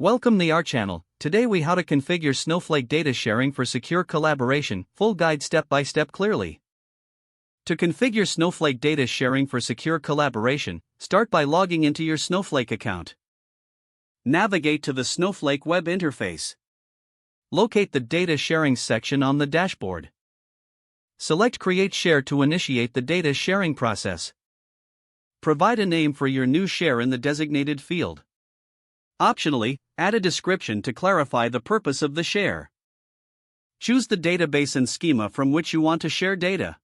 Welcome to our channel. Today we how to configure Snowflake data sharing for secure collaboration, full guide step by step clearly. To configure Snowflake data sharing for secure collaboration, start by logging into your Snowflake account. Navigate to the Snowflake web interface. Locate the data sharing section on the dashboard. Select Create Share to initiate the data sharing process. Provide a name for your new share in the designated field. Optionally, add a description to clarify the purpose of the share. Choose the database and schema from which you want to share data.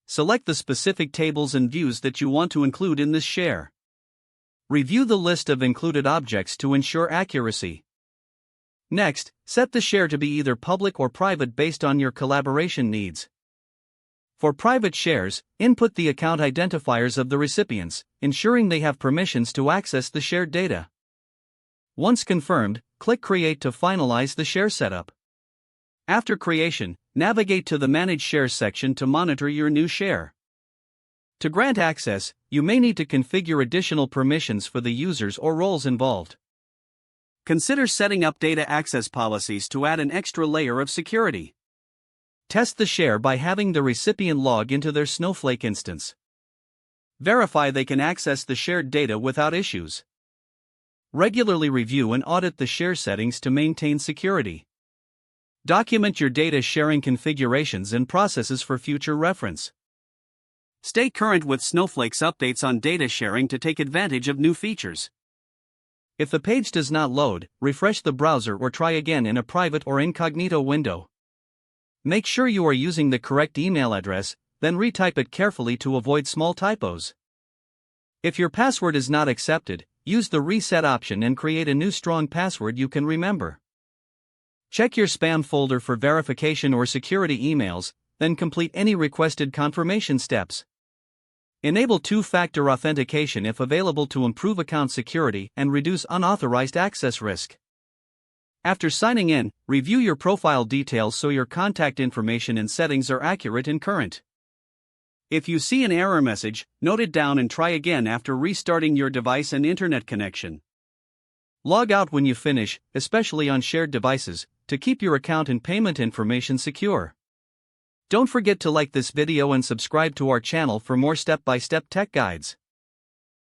Select the specific tables and views that you want to include in this share. Review the list of included objects to ensure accuracy. Next, set the share to be either public or private based on your collaboration needs. For private shares, input the account identifiers of the recipients, ensuring they have permissions to access the shared data. Once confirmed, click Create to finalize the share setup. After creation, navigate to the Manage Shares section to monitor your new share. To grant access, you may need to configure additional permissions for the users or roles involved. Consider setting up data access policies to add an extra layer of security. Test the share by having the recipient log into their Snowflake instance. Verify they can access the shared data without issues. Regularly review and audit the share settings to maintain security. Document your data sharing configurations and processes for future reference. Stay current with Snowflake's updates on data sharing to take advantage of new features. If the page does not load, refresh the browser or try again in a private or incognito window. Make sure you are using the correct email address, then retype it carefully to avoid small typos. If your password is not accepted, use the reset option and create a new strong password you can remember. Check your spam folder for verification or security emails, then complete any requested confirmation steps. Enable two-factor authentication if available to improve account security and reduce unauthorized access risk. After signing in, review your profile details so your contact information and settings are accurate and current. If you see an error message, note it down and try again after restarting your device and internet connection. Log out when you finish, especially on shared devices, to keep your account and payment information secure. Don't forget to like this video and subscribe to our channel for more step-by-step tech guides.